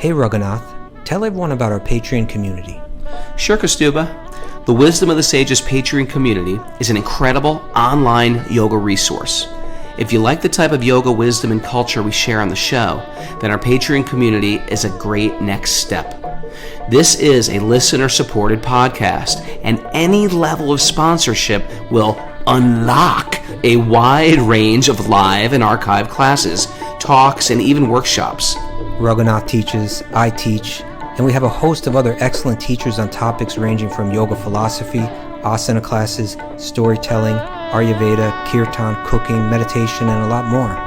Hey Raghunath, tell everyone about our Patreon community. Sure, Kostuba. The Wisdom of the Sages Patreon community is an incredible online yoga resource. If you like the type of yoga wisdom and culture we share on the show, then our Patreon community is a great next step. This is a listener-supported podcast, and any level of sponsorship will unlock a wide range of live and archived classes, talks, and even workshops. Raghunath teaches, I teach, and we have a host of other excellent teachers on topics ranging from yoga philosophy, asana classes, storytelling, Ayurveda, kirtan, cooking, meditation, and a lot more.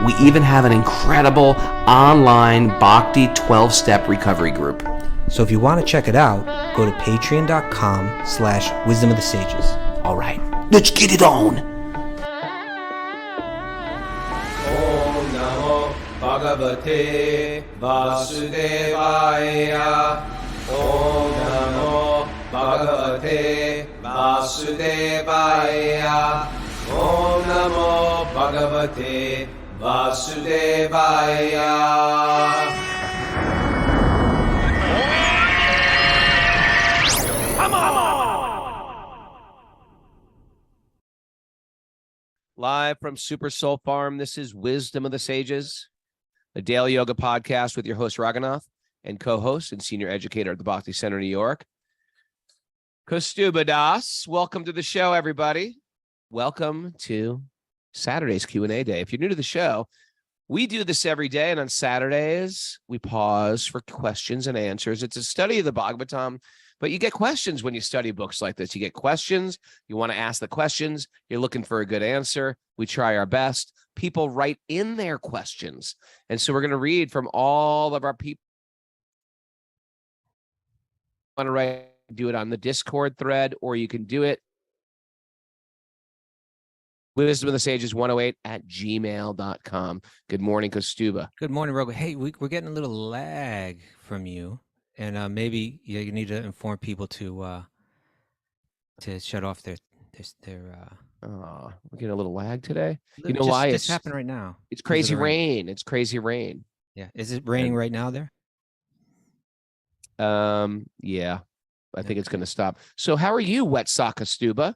We even have an incredible online Bhakti 12-step recovery group. So if you want to check it out, go to patreon.com/wisdom of the sages. All right, let's get it on. Bhagavate Vasudevaya. Om Namo Bhagavate Vasudevaya. Om Namo Bhagavate Vasudevaya. Come on! Live from Super Soul Farm, this is Wisdom of the Sages, a daily yoga podcast with your host, Raghunath, and co-host and senior educator at the Bhakti Center, New York, Kostuba Das. Welcome to the show, everybody. Welcome to Saturday's Q&A day. If you're new to the show, we do this every day, and on Saturdays, we pause for questions and answers. It's a study of the Bhagavatam, but you get questions when you study books like this. You get questions. You want to ask the questions. You're looking for a good answer. We try our best. People write in their questions. And so we're going to read from all of our people. Want to write, do it on the Discord thread, or you can do it Wisdom of the Sages 108@gmail.com. Good morning, Kostuba. Good morning, Raghu. Hey, we're getting a little lag from you, and maybe you need to inform people to shut off their Oh, we're getting a little lag today. You know just, why? It's happened right now. It's crazy rain. It's crazy rain. Yeah. Is it raining right now there? Yeah. I think it's going to stop. So how are you, Wet Sock Kostuba?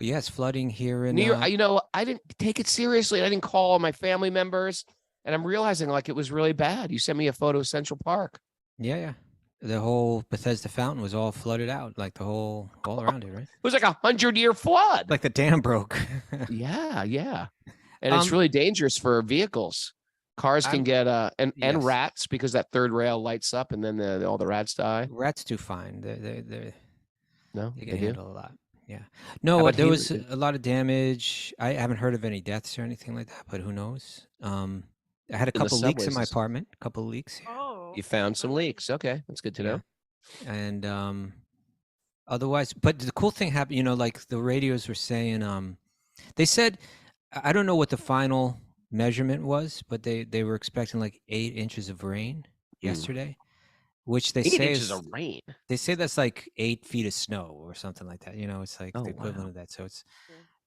Yeah, it's flooding here in New York. You know, I didn't take it seriously. I didn't call my family members, and I'm realizing like it was really bad. You sent me a photo of Central Park. Yeah. The whole Bethesda fountain was all flooded out, like all around it, right? It was like 100-year flood. Like the dam broke. Yeah. And it's really dangerous for vehicles. Cars can get and rats, because that third rail lights up and then all the rats die. Rats do fine. They can do? handle a lot. Yeah. No, there was a lot of damage. I haven't heard of any deaths or anything like that, but who knows? I had a couple leaks in my apartment. A couple of leaks. You found some leaks. Okay, that's good to know. And otherwise, but the cool thing happened, like the radios were saying, they said, I don't know what the final measurement was, but they were expecting like 8 inches of rain yesterday, which they 8 say inches of rain. They say that's like 8 feet of snow or something like that. It's like the equivalent of that. So it's,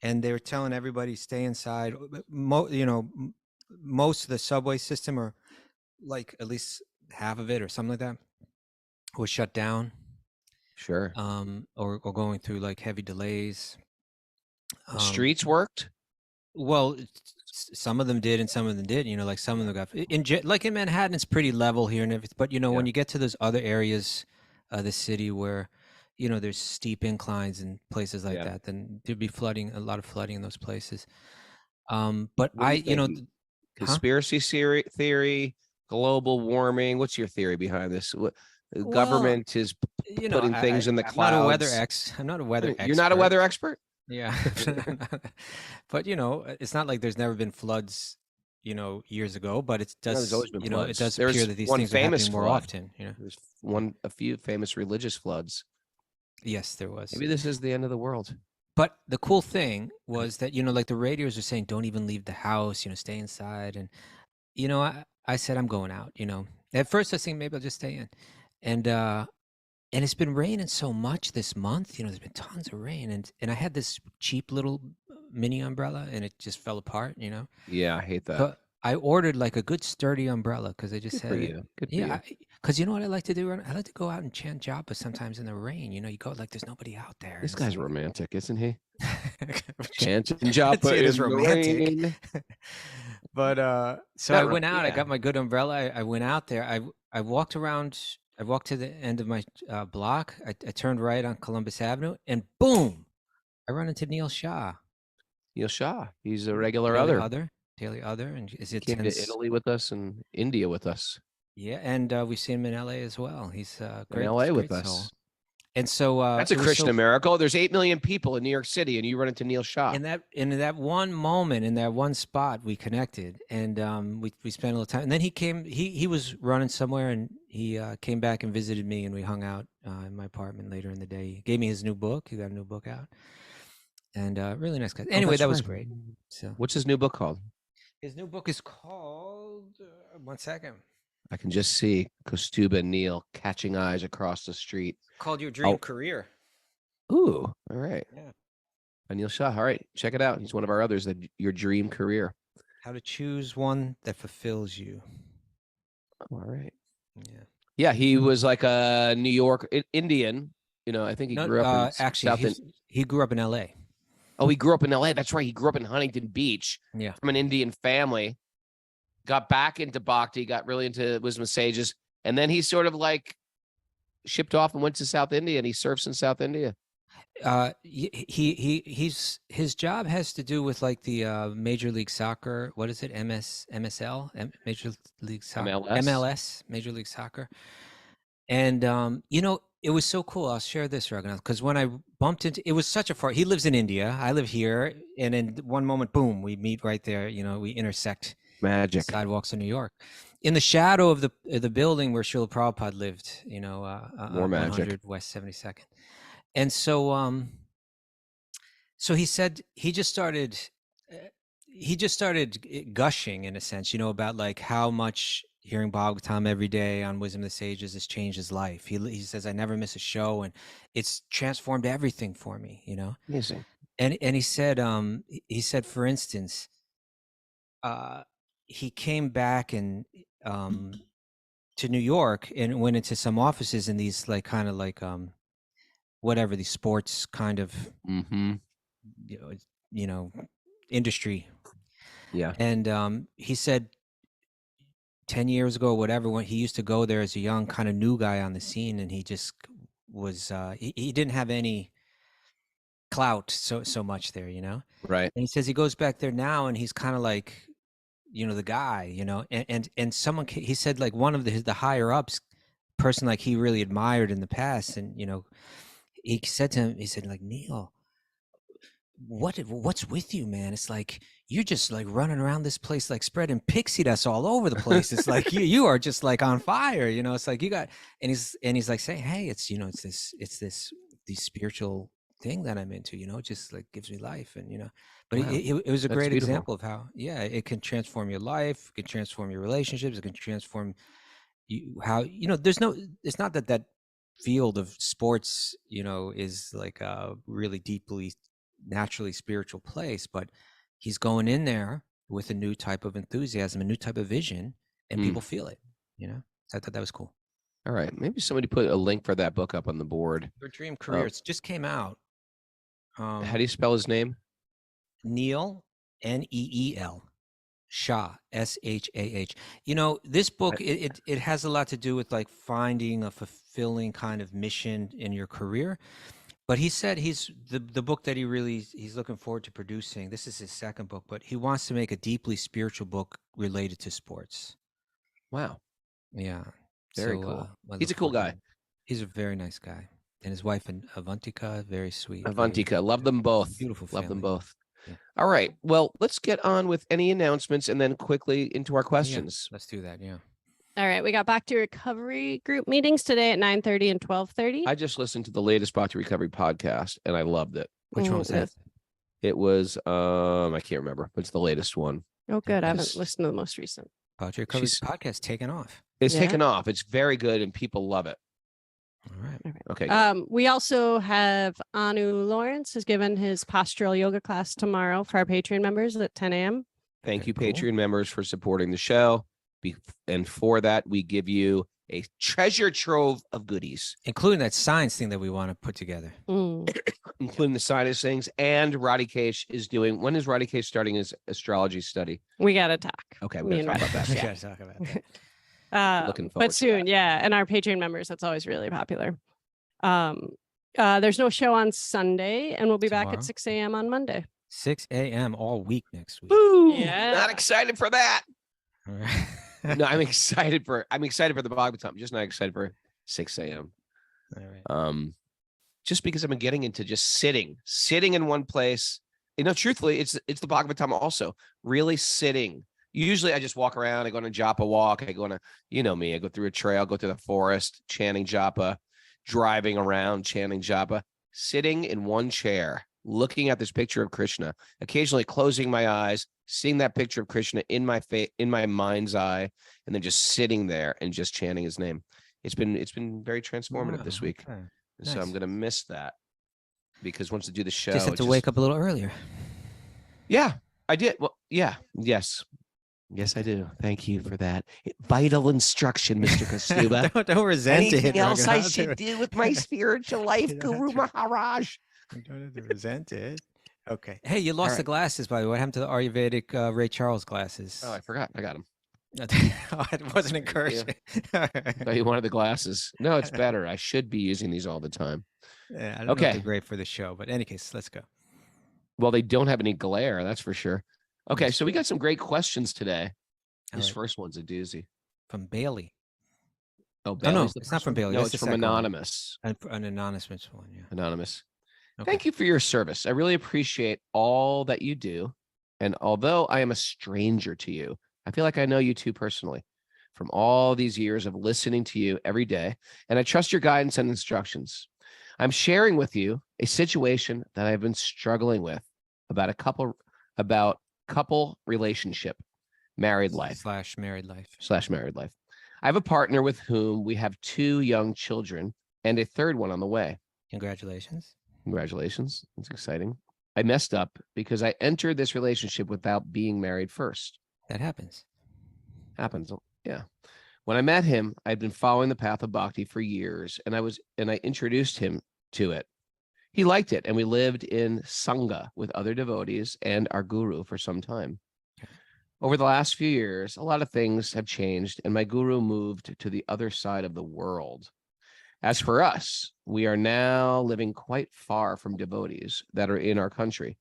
and they were telling everybody stay inside. Most of the subway system, or like at least half of it or something like that, was shut down. Sure. Or going through like heavy delays. The streets worked? Well, some of them did and some of them did. Like some of them got like in Manhattan, it's pretty level here and everything. But when you get to those other areas of the city where there's steep inclines and places like that, then there'd be a lot of flooding in those places. But conspiracy theory, global warming. What's your theory behind this? The government is putting things in the clouds. I'm not a weather expert. You're not a weather expert? Yeah. But it's not like there's never been floods years ago, but it does there's always been floods. It does appear that these things are happening more often. There's a few famous religious floods. Yes, there was. Maybe this is the end of the world. But the cool thing was that like the radios are saying don't even leave the house, stay inside. And I said I'm going out. At first I was thinking maybe I'll just stay in. And it's been raining so much this month. There's been tons of rain, and I had this cheap little mini umbrella, and it just fell apart. Yeah, I hate that. But I ordered like a good sturdy umbrella because I just Good for you. Good for you. Because you know what I like to do? I like to go out and chant japa sometimes in the rain. You know, you go like there's nobody out there. This and guy's it's like- romantic, isn't he? Chanting I'd japa say it is in the romantic. rain. But so Not I went out. I yeah. got my good umbrella. I went out there. I walked around. I walked to the end of my block. I turned right on Columbus Avenue, and boom, I run into Neil Shah. Neil Shah. He's a regular Daily Other, and is He it came to Italy with us and India with us. Yeah, and we've seen him in LA as well. He's In great, LA with great soul. us. And so That's a it was Christian so miracle. There's 8 million people in New York City, and you run into Neil Shah. in that one moment, in that one spot, we connected, and we spent a little time. And then he came. He was running somewhere, and he came back and visited me, and we hung out in my apartment later in the day. He gave me his new book. He got a new book out, and really nice guy. Anyway, that's that was right. great. So What's his new book called? his new book is called. 1 second. I can just see Kostuba and Neil catching eyes across the street. Called Your Dream Career. Ooh, all right. Yeah. Neil Shah. All right, check it out. He's one of our others. That Your Dream Career. How to choose one that fulfills you. All right. Yeah. Yeah, he was like a New York Indian. You know, I think he grew up in actually, he grew up in L.A. Oh, he grew up in LA. That's right. He grew up in Huntington Beach. Yeah. From an Indian family. Got back into Bhakti, got really into wisdom of sages, and then he sort of like shipped off and went to South India, and he surfs in South India. His job has to do with like the Major League Soccer. What is it? MSL, Major League Soccer, MLS, Major League Soccer. And you know, it was so cool. I'll share this, Raghunath, because when I bumped into, it was such a far. He lives in India. I live here, and in one moment, boom, we meet right there. You know, we intersect. Magic. Sidewalks in New York, in the shadow of the building where Srila Prabhupada lived. You know, More magic. 100 West 72nd. And so, so he said he just started gushing in a sense, you know, about like how much hearing Bhagavatam every day on Wisdom of the Sages has changed his life. He says, I never miss a show, and it's transformed everything for me, you know. Amazing. And he said, for instance, he came back and to New York and went into some offices in these like kind of like whatever, these sports kind of you know industry. Yeah. And he said 10 years ago or whatever, when he used to go there as a young kind of new guy on the scene, and he just was he didn't have any clout so much there, you know. Right. And he says he goes back there now and he's kind of like, you know, the guy, you know, and someone, he said like one of the higher ups, person like he really admired in the past, and you know, he said to him, he said like, Neil, what's with you, man? It's like you're just like running around this place like spreading pixie dust all over the place. It's like you are just like on fire, you know. It's like you got, and he's like saying, hey, it's, you know, it's this spiritual thing that I'm into, you know, it just like gives me life, and you know. But wow. it was a great beautiful example of how, yeah, it can transform your life, it can transform your relationships, it can transform you, how, you know, it's not that field of sports, you know, is like a really deeply naturally spiritual place, but he's going in there with a new type of enthusiasm, a new type of vision, and people feel it, you know. So I thought that was cool. All right, maybe somebody put a link for that book up on the board. Your Dream Career. It just came out. How do you spell his name? Neil, Neel, Shah, Shah. You know, this book, it has a lot to do with like finding a fulfilling kind of mission in your career. But he said he's the book that he's looking forward to producing. This is his second book, but he wants to make a deeply spiritual book related to sports. Wow. Yeah. Very cool. He's a cool guy. He's a very nice guy. And his wife, Avantika, very sweet. Avantika, love them both. Beautiful family. Love them both. Yeah. All right. Well, let's get on with any announcements and then quickly into our questions. Yeah, let's do that. Yeah. All right. We got Bhakti Recovery group meetings today at 9:30 and 12:30. I just listened to the latest Bhakti Recovery podcast and I loved it. Which one was that? It was, I can't remember, but it's the latest one. Oh, good. I haven't listened to the most recent. Bhakti Recovery podcast taken off. It's taken off. It's very good and people love it. All right. Okay. We also have Anu Lawrence has given his postural yoga class tomorrow for our Patreon members at 10 a.m. Thank you, Patreon members, for supporting the show. And for that, we give you a treasure trove of goodies, including that science thing that we want to put together. including the science things. And Roddy Case is doing. When is Roddy Case starting his astrology study? We got to talk. Okay, Me we're and gonna talk Roddy. about that. We Yeah. gotta talk about that. Looking forward But to soon, that. yeah. And our Patreon members, that's always really popular. There's no show on Sunday, and we'll be back Tomorrow. at 6 a.m. on Monday. 6 a.m. all week next week. Woo! Yeah. Not excited for that. All right. No, I'm excited for the Bhagavad-gita. I'm just not excited for 6 a.m. All right. Just because I've been getting into just sitting in one place. You know, truthfully, it's the Bhagavad-gita also. Really sitting. Usually I just walk around. I go on a japa walk. I go on you know me, I go through a trail, go through the forest, chanting japa, driving around, chanting japa, sitting in one chair, looking at this picture of Krishna, occasionally closing my eyes, seeing that picture of Krishna in my mind's eye, and then just sitting there and just chanting his name. It's been very transformative this week. Okay. So I'm Nice. gonna miss that because once I do the show, Just have it to wake up a little earlier. Yeah, I did. Well, yeah, yes, I do. Thank you for that vital instruction, Mr. Kostuba. don't resent Anything it. else I Raghunath. should do with my spiritual life, Yeah, Guru that's right. Maharaj? You don't have to resent it. Okay. Hey, you lost right. the glasses, by the way. What happened to the Ayurvedic Ray Charles glasses? Oh, I forgot. I got them. Oh, it wasn't encouraging. Oh, you wanted the glasses? No, it's better. I should be using these all the time. Yeah, I don't know if Okay. they're great for the show, but in any case, let's go. Well, they don't have any glare, that's for sure. Okay, That's so we got some great questions today. All This right. first one's a doozy. From Bailey. Oh, no, Bailey's the it's not first from one? Bailey, No, that's it's the from second one. Anonymous. An anonymous one, yeah. Anonymous. Okay. Thank you for your service. I really appreciate all that you do. And although I am a stranger to you, I feel like I know you too personally from all these years of listening to you every day. And I trust your guidance and instructions. I'm sharing with you a situation that I've been struggling with about couple relationship, married life. / married life. I have a partner with whom we have 2 young children and a third one on the way. Congratulations. Congratulations. That's exciting. I messed up because I entered this relationship without being married first. That happens. Happens. Yeah. When I met him, I'd been following the path of Bhakti for years, and I introduced him to it. He liked it, and we lived in Sangha with other devotees and our guru for some time. Over the last few years, a lot of things have changed, and my guru moved to the other side of the world. As for us, we are now living quite far from devotees that are in our country,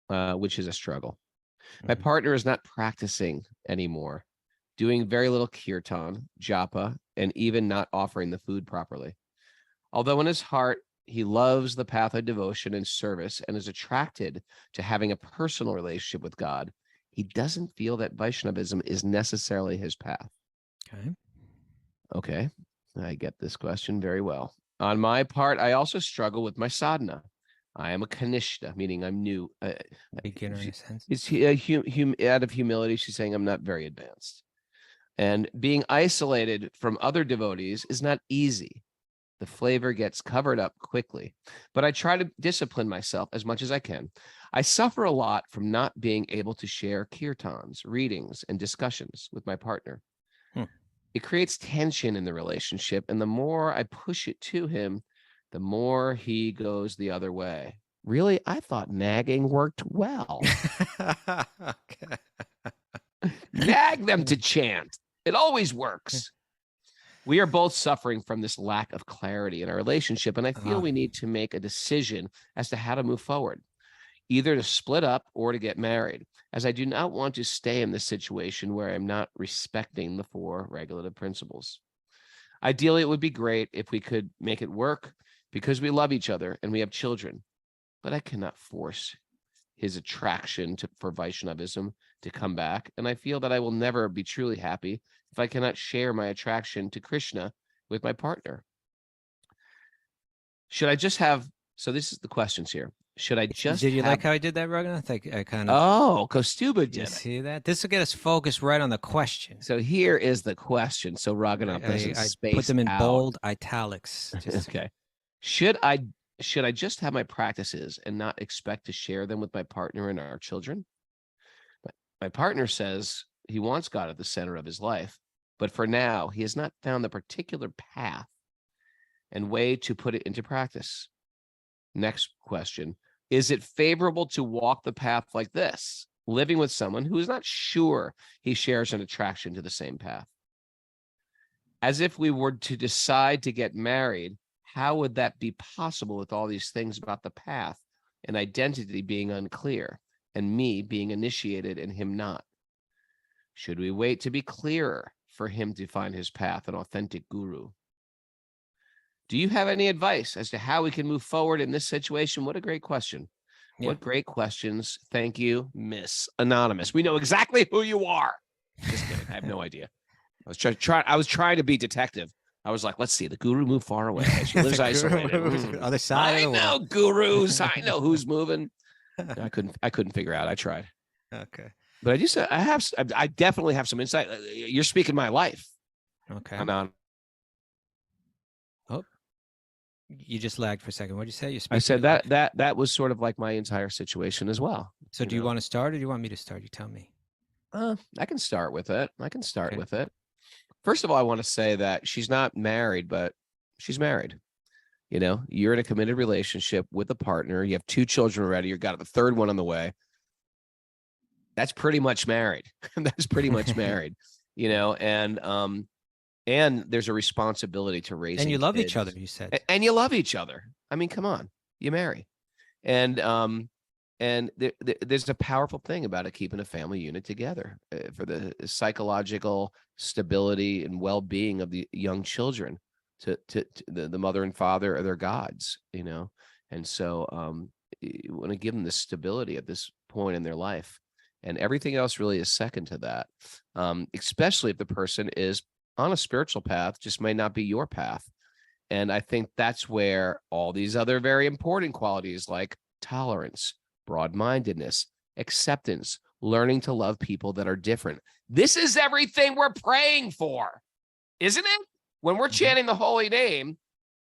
which is a struggle. My partner is not practicing anymore, doing very little kirtan, japa, and even not offering the food properly. Although in his heart, he loves the path of devotion and service and is attracted to having a personal relationship with God, he doesn't feel that Vaishnavism is necessarily his path. Okay, I get this question very well. On my part, I also struggle with my sadhana. I am a kanishta, meaning I'm new. Beginner in a sense. It's out of humility, she's saying I'm not very advanced. And being isolated from other devotees is not easy. The flavor gets covered up quickly, but I try to discipline myself as much as I can. I suffer a lot from not being able to share kirtans, readings, and discussions with my partner. It creates tension in the relationship, and the more I push it to him, the more he goes the other way. Really, I thought nagging worked well. Okay. Nag them to chant. It always works. We are both suffering from this lack of clarity in our relationship, and I feel we need to make a decision as to how to move forward, either to split up or to get married, as I do not want to stay in this situation where I'm not respecting the 4 regulative principles. Ideally, it would be great if we could make it work because we love each other and we have children, but I cannot force his attraction for Vaishnavism to come back, and I feel that I will never be truly happy if I cannot share my attraction to Krishna with my partner. Should I just have, so this is the questions here. Should I just Did you have, like how I did that, Raghunath? I kind of. Oh, Kostuba You did it. see that? This will get us focused right on the question. So here is the question. So Raghunath doesn't I space put them in out. bold italics. Just, Okay. Should I just have my practices and not expect to share them with my partner and our children? My partner says he wants God at the center of his life, but for now, he has not found the particular path and way to put it into practice. Next question. Is it favorable to walk the path like this, living with someone who is not sure he shares an attraction to the same path? As if we were to decide to get married, how would that be possible with all these things about the path and identity being unclear and me being initiated and him not? Should we wait to be clearer for him to find his path, an authentic guru? Do you have any advice as to how we can move forward in this situation? What a great question. Yeah. What great questions. Thank you, Miss Anonymous. We know exactly who you are. Just kidding. I have no idea. I was trying to be detective. I was like, let's see, the guru moved far away. She lives isolated. Other side I of the know world. gurus. I know who's moving. I couldn't figure out. I tried. Okay. But I definitely have some insight. You're speaking my life. Okay. Anon. Oh, you just lagged for a second. What did you say? I said that was sort of like my entire situation as well. So do you want to start or do you want me to start? You tell me. I can start with it. Okay. With it. First of all, I want to say that she's not married, but she's married. You know, you're in a committed relationship with a partner. You have 2 children already. You've got the 3rd one on the way. That's pretty much married. That's pretty much married, you know, and there's a responsibility to raising And you love kids. each other, you said. And you love each other. I mean, come on, you marry. And there's a powerful thing about it, keeping a family unit together for the psychological stability and well-being of the young children. To the mother and father are their gods, you know, and so you want to give them this stability at this point in their life, and everything else really is second to that. Especially if the person is on a spiritual path, just may not be your path. And I think that's where all these other very important qualities like tolerance, broad-mindedness, acceptance, learning to love people that are different. This is everything we're praying for, isn't it? When we're chanting the holy name,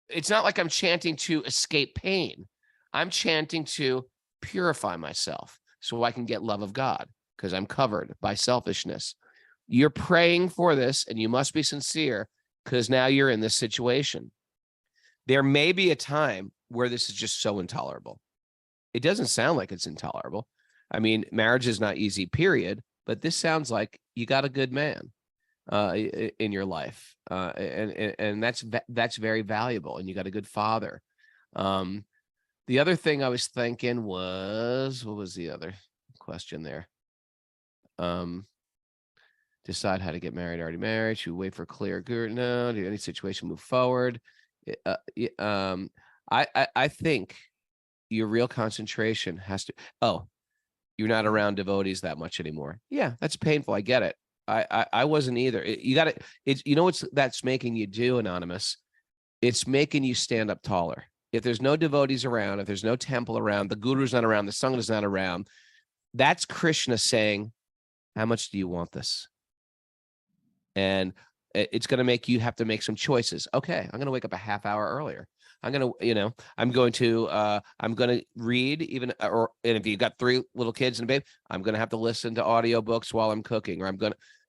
it's not like I'm chanting to escape pain. I'm chanting to purify myself so I can get love of God because I'm covered by selfishness. You're praying for this, and you must be sincere because now you're in this situation. There may be a time where this is just so intolerable. It doesn't sound like it's intolerable. I mean, marriage is not easy, period, but this sounds like you got a good man in your life, and that's very valuable, and you got a good father. The other thing I was thinking was, what was the other question there? Decide how to get married. Already married. Should we wait for clear guru? No. Do any situation move forward? I think your real concentration has to. Oh, you're not around devotees that much anymore. Yeah, that's painful. I get it. I wasn't either. You got it. It's, you know what's that's making you do, Anonymous? It's making you stand up taller. If there's no devotees around, if there's no temple around, the guru's not around, the sangha's not around, that's Krishna saying, how much do you want this? And it's going to make you have to make some choices. Okay, I'm going to wake up a half hour earlier. I'm going to, I'm going to read even, and if you've got 3 little kids and a baby, I'm going to have to listen to audiobooks while I'm cooking, or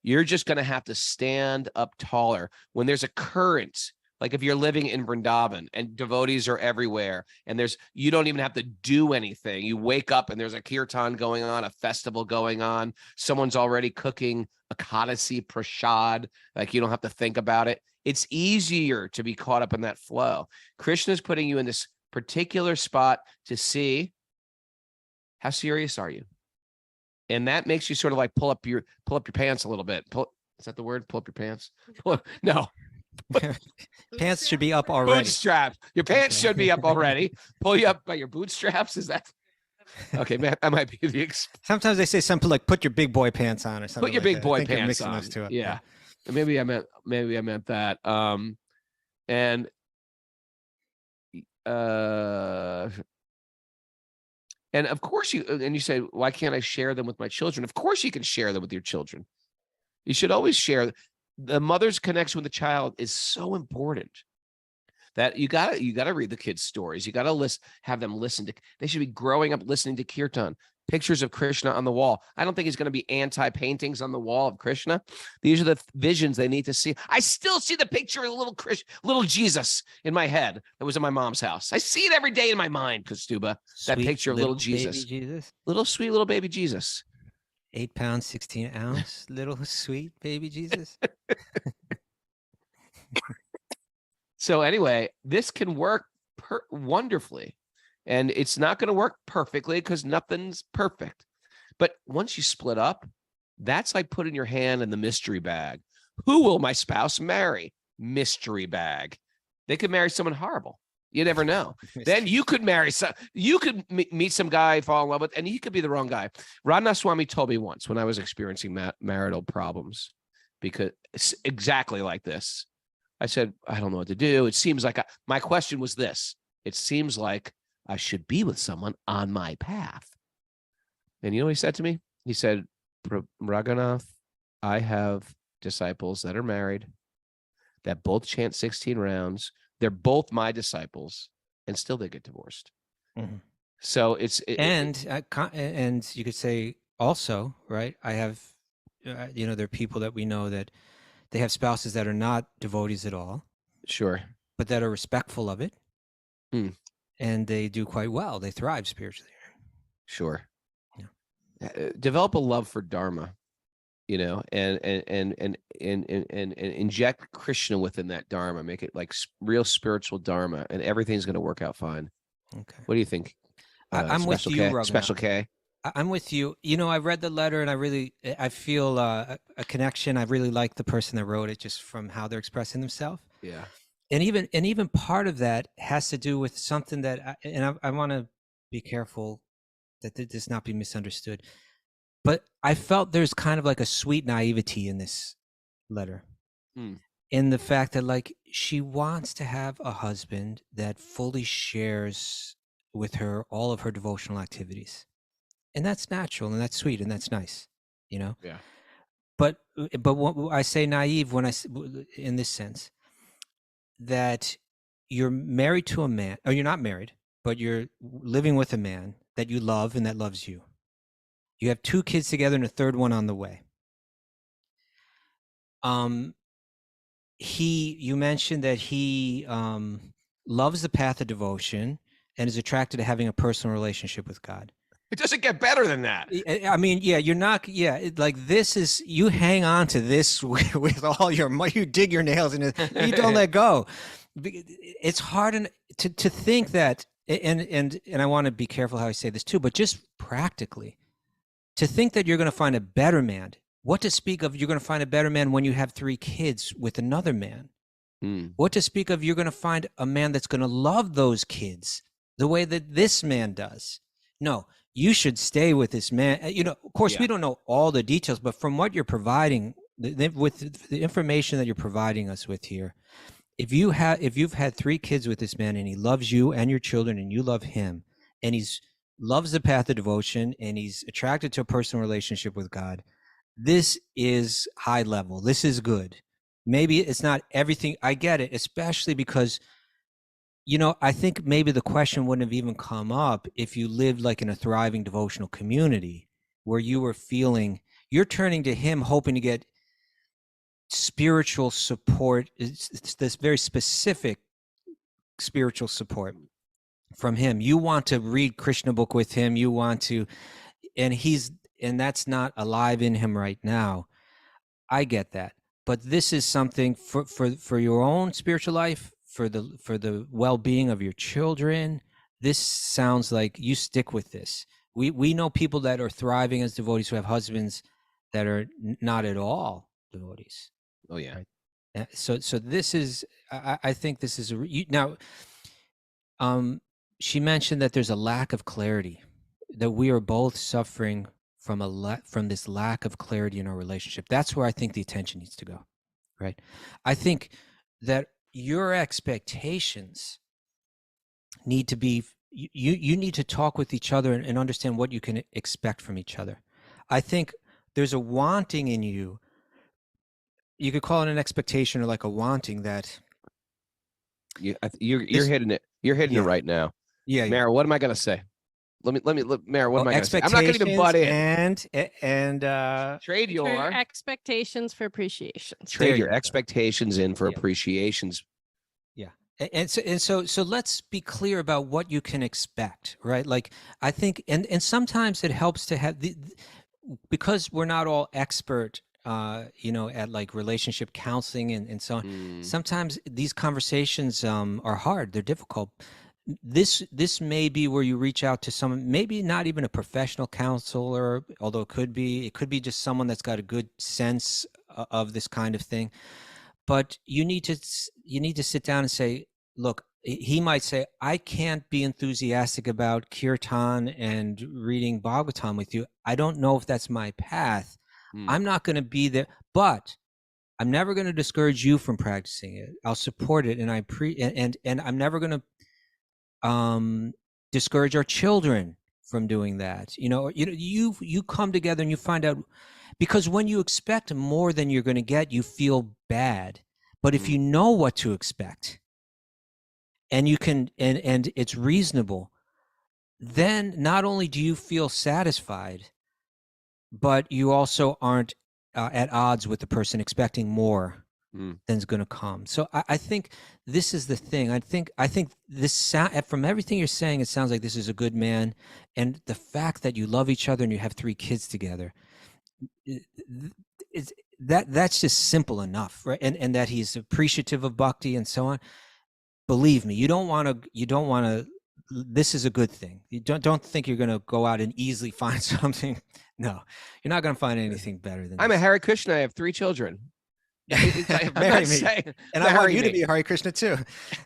you're just going to have to stand up taller when there's a current. Like if you're living in Vrindavan and devotees are everywhere and you don't even have to do anything. You wake up and there's a kirtan going on, a festival going on. Someone's already cooking a Kadasi prasad. Like you don't have to think about it. It's easier to be caught up in that flow. Krishna's putting you in this particular spot to see how serious are you. And that makes you sort of like pull up your pants a little bit. Is that the word? Pull up your pants? No. Pants should be up already. Bootstraps. Your pants should be up already. Pull you up by your bootstraps. Is that okay, man? I might be the. Sometimes they say something like "put your big boy pants on" or something. Put your like big that. boy pants on. Those two up. Yeah. Maybe I meant that. And of course you say, why can't I share them with my children? Of course you can share them with your children. You should always share. The mother's connection with the child is so important. That you gotta read the kids' stories. You gotta have them listen to. They should be growing up listening to kirtan. Pictures of Krishna on the wall. I don't think he's going to be anti-paintings on the wall of Krishna. These are the visions they need to see. I still see the picture of little Jesus in my head that was in my mom's house. I see it every day in my mind, Kastuba. That picture of little Jesus. Baby Jesus. Little sweet little baby Jesus. 8 pounds, 16 ounce, little sweet baby Jesus. So anyway, this can work wonderfully. And it's not going to work perfectly because nothing's perfect. But once you split up, that's like putting your hand in the mystery bag. Who will my spouse marry? Mystery bag. They could marry someone horrible. You never know. Then you could meet some guy, fall in love with, and he could be the wrong guy. Radhanath Swami told me once when I was experiencing marital problems, because it's exactly like this. I said, I don't know what to do. It seems like my question was this. It seems like I should be with someone on my path. And you know what he said to me? He said, Raghunath, I have disciples that are married that both chant 16 rounds. They're both my disciples, and still they get divorced. Mm-hmm. So and you could say also, right? I have, there are people that we know that they have spouses that are not devotees at all. Sure. But that are respectful of it. Hmm. And they do quite well. They thrive spiritually. Sure. Yeah. Develop a love for Dharma, and inject Krishna within that Dharma. Make it like real spiritual Dharma, and everything's going to work out fine. Okay. What do you think? I'm with you, Raghunath. Special K. I'm with you. I read the letter and I feel a connection. I really like the person that wrote it just from how they're expressing themselves. Yeah. And even part of that has to do with something that, I want to be careful that this not be misunderstood. But I felt there's kind of like a sweet naivety in this letter, in the fact that like she wants to have a husband that fully shares with her all of her devotional activities, and that's natural and that's sweet and that's nice, Yeah. But what I say naive when in this sense, that you're married to a man, or you're not married, but you're living with a man that you love and that loves you. You have 2 kids together and a third one on the way. You mentioned that he loves the path of devotion and is attracted to having a personal relationship with God. It doesn't get better than that. I mean, yeah, you're not. Yeah, like this is, you hang on to this with all your might. You dig your nails in it. You don't let go. It's hard to think that, and I want to be careful how I say this too. But just practically, to think that you're going to find a better man. What to speak of? You're going to find a better man when you have 3 kids with another man. What to speak of? You're going to find a man that's going to love those kids the way that this man does. No. You should stay with this man. Of course, we don't know all the details, but from what you're providing, with the information that you're providing us with here, if you've had 3 kids with this man and he loves you and your children and you love him, and he's loves the path of devotion and he's attracted to a personal relationship with God, this is high level. This is good. Maybe it's not everything. I get it, especially because I think maybe the question wouldn't have even come up if you lived like in a thriving devotional community where you were feeling you're turning to him, hoping to get spiritual support. It's this very specific spiritual support from him. You want to read Krishna book with him. You want to, and that's not alive in him right now. I get that. But this is something for your own spiritual life, for the well-being of your children. This sounds like you stick with this. We know people that are thriving as devotees who have husbands that are not at all devotees. Oh yeah. Right? So this is, I think this is now. She mentioned that there's a lack of clarity, that we are both suffering from this lack of clarity in our relationship. That's where I think the attention needs to go. Right. I think that your expectations need to be, you need to talk with each other and understand what you can expect from each other. I think there's a wanting in you. You could call it an expectation or like a wanting that You're hitting it. You're hitting it Yeah. right now. Yeah. Mara, what am I going to say? Mara, what Oh, am I going to say? I'm not going to even butt in. and Trade For your expectations for appreciations. There trade you your go. expectations in for Yeah. appreciations. Yeah. So let's be clear about what you can expect, right? Like I think, and sometimes it helps to have because we're not all expert, at like relationship counseling and so on. Mm, Sometimes these conversations are hard. They're difficult. This may be where you reach out to someone, maybe not even a professional counselor, although it could be. It could be just someone that's got a good sense of this kind of thing. But you need to sit down and say, look, he might say, I can't be enthusiastic about kirtan and reading Bhagavatam with you. I don't know if that's my path. mm, I'm not going to be there, but I'm never going to discourage you from practicing it. I'll support it, and and I'm never going to discourage our children from doing that. You come together and you find out, because when you expect more than you're going to get, you feel bad. But if Mm. you know what to expect, and you can, and it's reasonable, then not only do you feel satisfied, but you also aren't at odds with the person expecting more Mm. than's going to come. So I think this is the thing. I think this from everything you're saying, it sounds like this is a good man, and the fact that you love each other and you have 3 kids together, it's that's just simple enough, right? And that he's appreciative of bhakti and so on. Believe me, you don't want to. This is a good thing. You don't think you're going to go out and easily find something. No, you're not going to find anything better than I'm a this. Hare Krishna. I have 3 children. Marry me, and I want you to be a Hare Krishna too.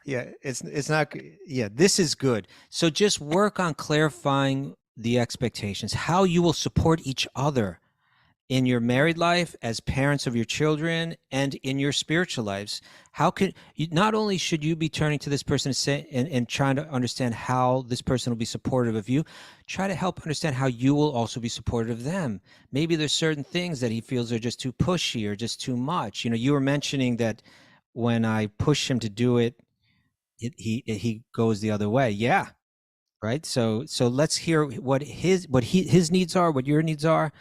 Yeah, it's not. Yeah, this is good. So just work on clarifying the expectations, how you will support each other in your married life, as parents of your children, and in your spiritual lives. How can you, not only should you be turning to this person and trying to understand how this person will be supportive of you, try to help understand how you will also be supportive of them. Maybe there's certain things that he feels are just too pushy or just too much. You were mentioning that when I push him to do it, he goes the other way. Yeah. Right. So let's hear what his needs are, what your needs are.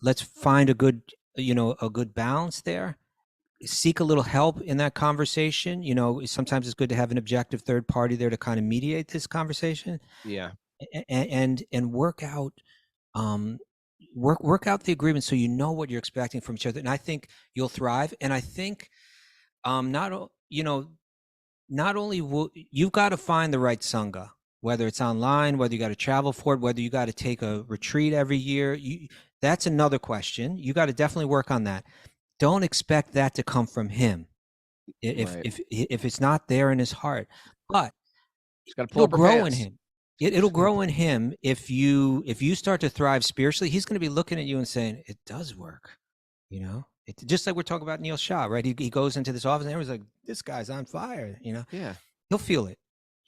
Let's find a good balance there. Seek a little help in that conversation. Sometimes it's good to have an objective third party there to kind of mediate this conversation. Yeah. And work out work out the agreement, so you know what you're expecting from each other. And I think you'll thrive. And I think not only will you've got to find the right sangha, whether it's online, whether you got to travel for it, whether you got to take a retreat every year. That's another question. You got to definitely work on that. Don't expect that to come from him if it's not there in his heart. But it'll grow in him. It'll grow in him if you start to thrive spiritually. He's going to be looking at you and saying, "It does work." Just like we're talking about Neil Shah, right? He goes into this office and everyone's like, "This guy's on fire." Yeah. He'll feel it.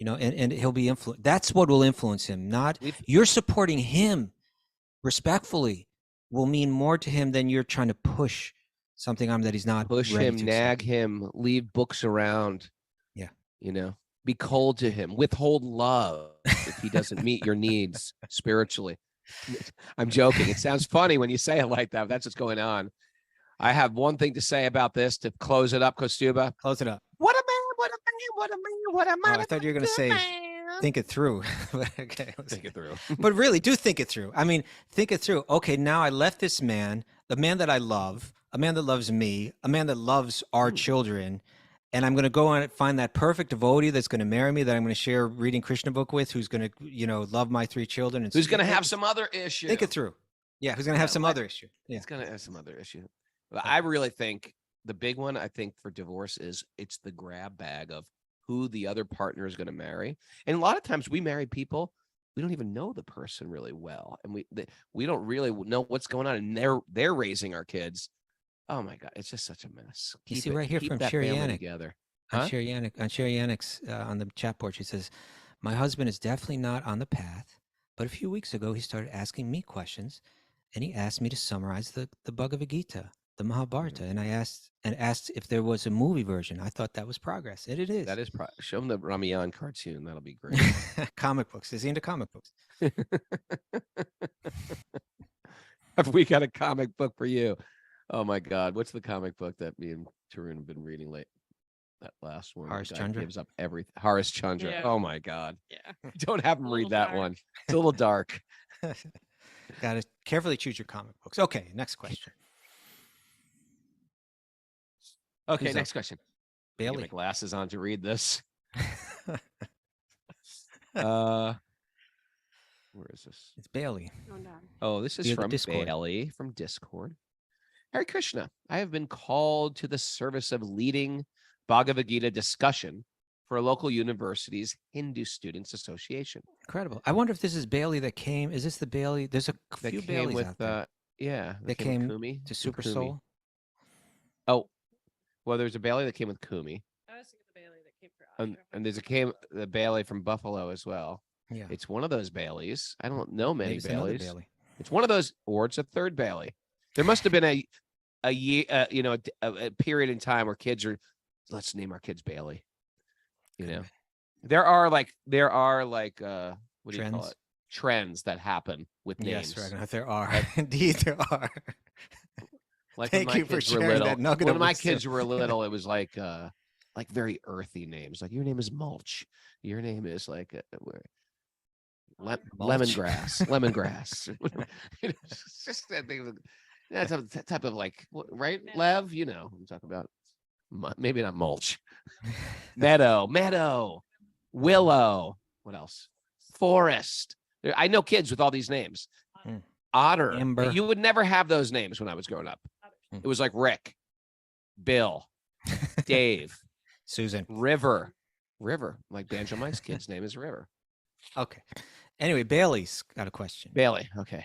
And he'll be influenced. That's what will influence him. Not you're supporting him respectfully will mean more to him than you're trying to push something on him that he's not. Push him, nag him, leave books around. Yeah. Be cold to him, withhold love if he doesn't meet your needs spiritually. I'm joking. It sounds funny when you say it like that. That's what's going on. I have one thing to say about this to close it up, Kostuba. Close it up. What a man, what a man, what a man, what a man. I thought you were going to say, think it through. Okay. Think it through. But really, do think it through. I mean, think it through. Okay, now I left this man, the man that I love, a man that loves me, a man that loves our children, and I'm going to go and find that perfect devotee that's going to marry me, that I'm going to share reading Krishna book with, who's going to, love my 3 children. And who's going to have some other issue. Think it through. Yeah, who's going to have some other issue. Yeah. He's going to have some other issue. I really think the big one, I think, for divorce is it's the grab bag of who the other partner is going to marry. And a lot of times we marry people, we don't even know the person really well. And we don't really know what's going on. And they're raising our kids. Oh my God, it's just such a mess. You see right here from Sherry Yannick. Together. On Sherry Yannick's on the chat board, she says, "My husband is definitely not on the path, but a few weeks ago he started asking me questions, and he asked me to summarize the Bhagavad-gita. the Mahabharata, and I asked if there was a movie version. I thought that was progress. And it is. That is show him the Ramayan cartoon. That'll be great. Comic books. Is he into comic books? Have we got a comic book for you? Oh my God. What's the comic book that me and Tarun have been reading late? That last one. Harish The guy Chandra? gives up everything. Harish Chandra. Yeah. Oh my God. Yeah. Don't have him A read little that dark. one. It's a little dark. Got to carefully choose your comic books. Okay, next question. Okay, Who's next up? question. Get my Bailey. glasses on to read this. Where is this? It's Bailey. Oh, no. Oh, this is Via the from Discord. Bailey from Discord. Hare Krishna, I have been called to the service of leading Bhagavad-gita discussion for a local university's Hindu Students Association. Incredible. I wonder if this is Bailey that came. Is this the Bailey? There's a That few came Baileys with, out there yeah, that with came Kumi, to with Super Kumi. Soul. Oh, well, there's a Bailey that came with Kumi, I was thinking the Bailey that came for and there's the Bailey from Buffalo as well. Yeah. It's one of those Baileys. I don't know many Maybe it's another Baileys. Bailey. It's one of those, or it's a third Bailey. There must have been a year, a period in time where kids are, let's name our kids Bailey. You know, there are like what do you call Trends? it? Trends that happen with names. Yes, right. There are. Indeed, there are. Like Thank when my you for kids were sharing little. that nugget When of my wisdom. kids were little, it was like very earthy names. Like your name is Mulch. Your name is like Mulch. lemongrass. Lemongrass. It's just that thing. That's a type of like right, Lev. You know, I'm talking about. Maybe not mulch. Meadow, willow. What else? Forest. I know kids with all these names. Hmm. Otter. Amber. You would never have those names when I was growing up. Hmm. It was like Rick, Bill, Dave, Susan. River. Like Banjo Mike's kid's name is River. Okay. Anyway, Bailey's got a question. Bailey. Okay.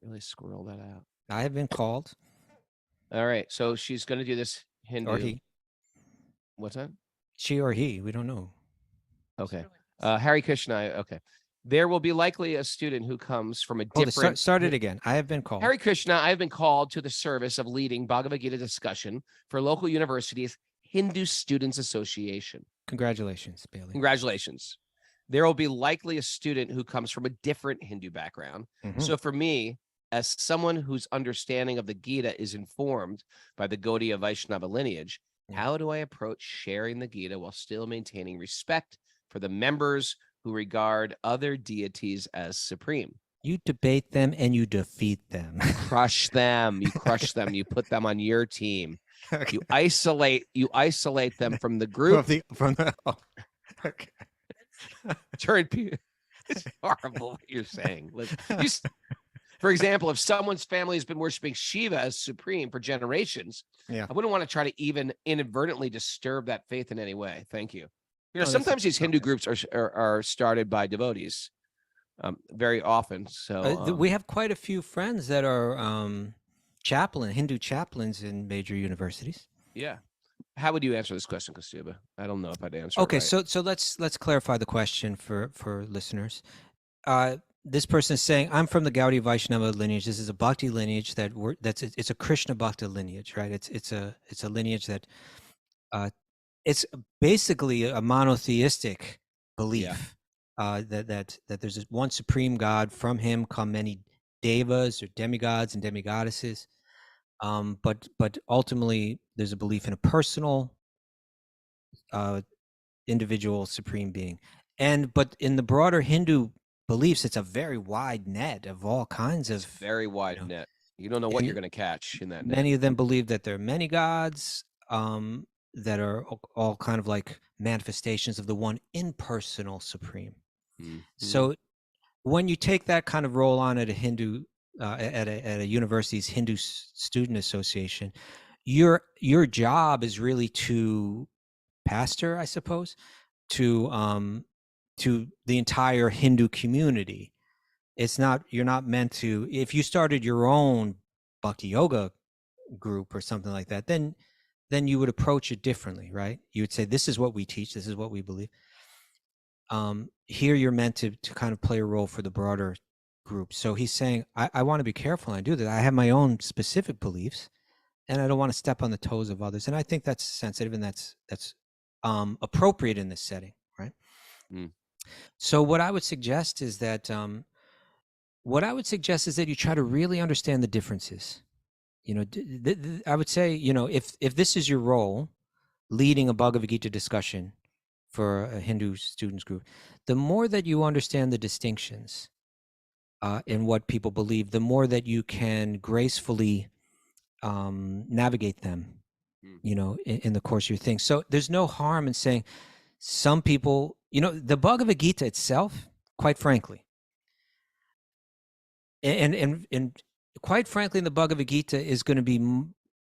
Really squirrel that out. I have been called, All right. So she's going to do this Hindu. or he, What's that? she or he. We don't know. Okay. Hare Krishna. Okay. There will be likely a student who comes from a Hold it, different. start it again. I have been called. Hare Krishna, I have been called to the service of leading Bhagavad Gita discussion for local universities Hindu Students Association. Congratulations, Bailey. Congratulations. There will be likely a student who comes from a different Hindu background. Mhm. So for me, as someone whose understanding of the Gita is informed by the Gaudiya Vaishnava lineage, Yeah. how do I approach sharing the Gita while still maintaining respect for the members who regard other deities as supreme? You debate them and you defeat them. Crush them. You crush them. You put them on your team. Okay. You isolate them from the group. Oh, okay. It's horrible what you're saying. For example, if someone's family has been worshiping Shiva as supreme for generations, Yeah. I wouldn't want to try to even inadvertently disturb that faith in any way. Thank you. You know, No, sometimes these Hindu okay. groups are started by devotees, very often. So We have quite a few friends that are Hindu chaplains in major universities. yeah. How would you answer this question, Kastuba? I don't know if I'd answer. Okay, it right. so let's clarify the question for listeners. This person is saying, I'm from the Gaudiya Vaishnava lineage. This is a Bhakti lineage it's a Krishna Bhakti lineage, right? It's a lineage that it's basically a monotheistic belief that there's this one supreme God. From him come many devas or demigods and demigoddesses. But ultimately, there's a belief in a personal, individual supreme being, but in the broader Hindu beliefs, it's a very wide net of all kinds of. Very wide net. You don't know what and you're going to catch in that net. Many of them believe that there are many gods, that are all kind of like manifestations of the one impersonal supreme. Mhm. So when you take that kind of role on at a Hindu at a university's Hindu student association, your job is really to pastor, I suppose, to the entire Hindu community. You're not meant to. If you started your own Bhakti yoga group or something like that, then you would approach it differently, right? You would say, this is what we teach, this is what we believe. Here you're meant to kind of play a role for the broader group. So he's saying, I want to be careful when I do that. I have my own specific beliefs, and I don't want to step on the toes of others. And I think that's sensitive, and that's appropriate in this setting, right? Mm. So what I would suggest is that you try to really understand the differences. You know, I would say, you know, if this is your role, leading a Bhagavad Gita discussion for a Hindu students group, the more that you understand the distinctions in what people believe, the more that you can gracefully navigate them, you know, in the course of your thing. So there's no harm in saying some people, you know, the Bhagavad Gita itself, quite frankly, and quite frankly, the Bhagavad Gita is going to be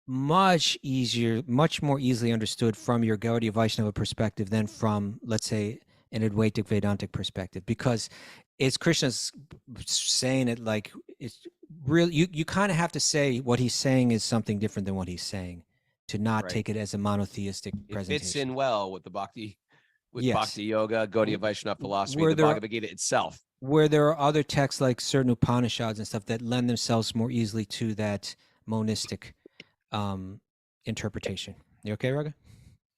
much easier, much more easily understood from your Gaudiya Vaishnava perspective than from, let's say, an Advaitic Vedantic perspective, because it's Krishna's saying it like it's really, you kind of have to say what he's saying is something different than what he's saying to not take it as a monotheistic presentation. It fits in well with the Bhakti, with Yes. Bhakti Yoga, Gaudiya Vaishnava philosophy, Where the there are- Bhagavad Gita itself. Where there are other texts like certain Upanishads and stuff that lend themselves more easily to that monistic interpretation. You okay, Raga?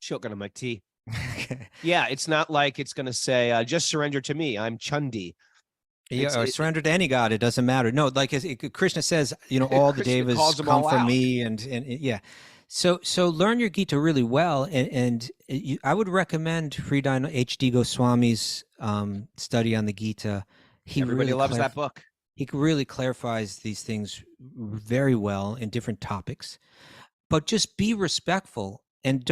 Choking on my tea. Okay. Yeah, it's not like it's going to say, just surrender to me. I'm Chandi. Yeah, or surrender to any god. It doesn't matter. No, like Krishna says, you know, all the Krishna calls devas them come all from out. me, and yeah. So learn your Gita really well, and I would recommend Hridayanath H.D. Goswami's study on the Gita. Everybody loves that book. He really clarifies these things very well in different topics, but just be respectful, and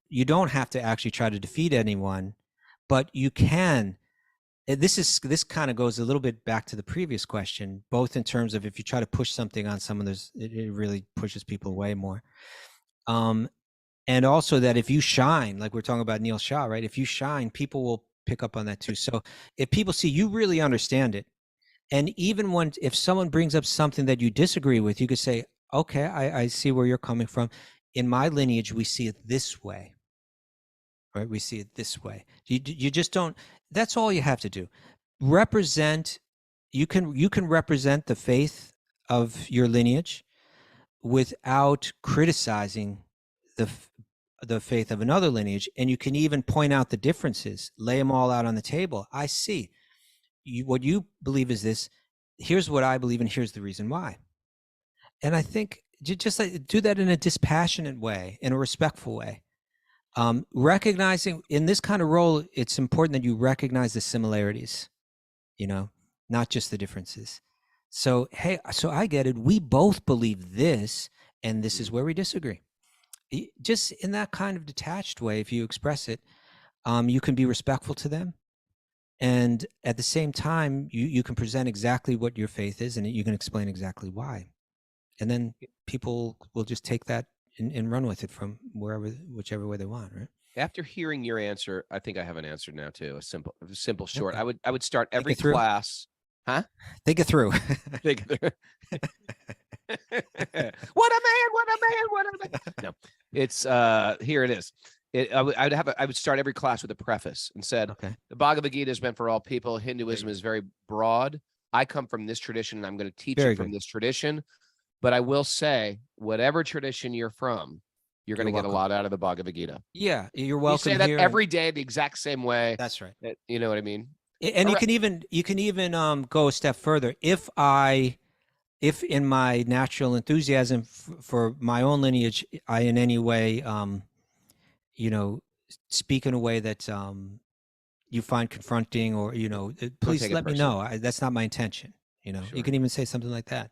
you don't have to actually try to defeat anyone, but you can. This kind of goes a little bit back to the previous question, both in terms of if you try to push something on someone, it really pushes people away more. And also that if you shine, like we're talking about Neil Shah, right? If you shine, people will pick up on that too. So if people see you really understand it, and even if someone brings up something that you disagree with, you could say, okay, I see where you're coming from. In my lineage, we see it this way, right? We see it this way. You just don't, that's all you have to do. Represent, you can represent the faith of your lineage without criticizing the faith of another lineage, and you can even point out the differences, lay them all out on the table. I see. What you believe is this. Here's what I believe, and here's the reason why. And I think just like do that in a dispassionate way, in a respectful way. Recognizing in this kind of role, it's important that you recognize the similarities, you know, not just the differences. So, hey, so I get it. We both believe this, and this is where we disagree. Just in that kind of detached way, if you express it, you can be respectful to them. And at the same time, you can present exactly what your faith is, and you can explain exactly why. And then people will just take that and run with it from whichever way they want, right? After hearing your answer, I think I have an answer now too. A simple, short. Okay. I would start every it through. class. Huh? Think it through. Think it through. What a man! What a man! What a man! No, it's here it is. I would start every class with a preface and said, Okay. the Bhagavad Gita is meant for all people. Hinduism is very broad. I come from this tradition, and I'm going to teach you from this tradition. But I will say, whatever tradition you're from, you're going to get a lot out of the Bhagavad Gita. Yeah, you're welcome. You say that every day the exact same way. That's right. You know what I mean? And you can even go a step further. If in my natural enthusiasm for my own lineage, I in any way, you know, speak in a way that you find confronting, or please let me know. That's not my intention. You know, you can even say something like that.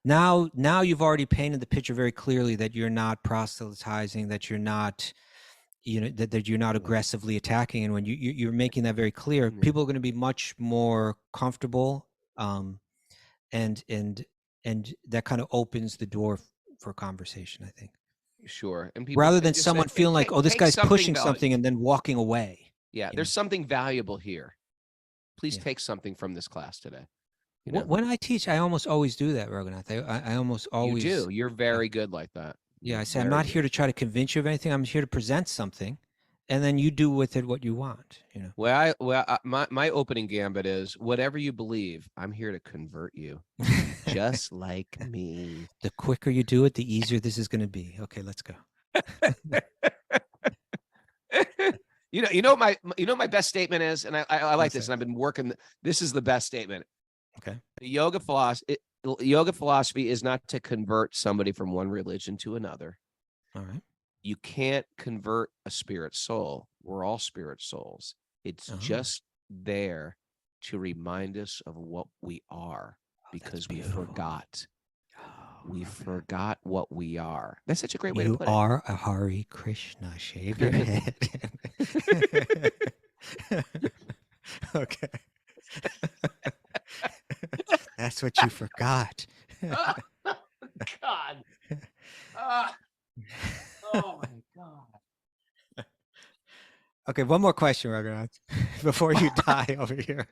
Now you've already painted the picture very clearly that you're not proselytizing, that you're not, that you're not aggressively attacking. And when you're making that very clear, people are going to be much more comfortable, and that kind of opens the door for conversation, I think. Sure. And people, rather than someone feeling like, oh, this guy's pushing something and then walking away. Yeah, there's something valuable here. Please take something from this class today. You know? When I teach, I almost always do that, Raghunath. I almost always do. You're very good like that. Yeah, I say I'm not here to try to convince you of anything. I'm here to present something, and then you do with it what you want. My opening gambit is whatever you believe, I'm here to convert you, just like me. The quicker you do it, the easier this is going to be. Okay, let's go. You know my best statement is, and I like What's this, that? and I've been working. This is the best statement. Okay. Yoga philosophy is not to convert somebody from one religion to another. All right. You can't convert a spirit soul. We're all spirit souls. It's just there to remind us of what we are, because we forgot. We forgot what we are. That's such a great way to You put it. are a Hare Krishna. Shave your head. Okay. That's what you forgot. Oh, God. Oh my God. Okay, one more question, Raghunath, before you die over here.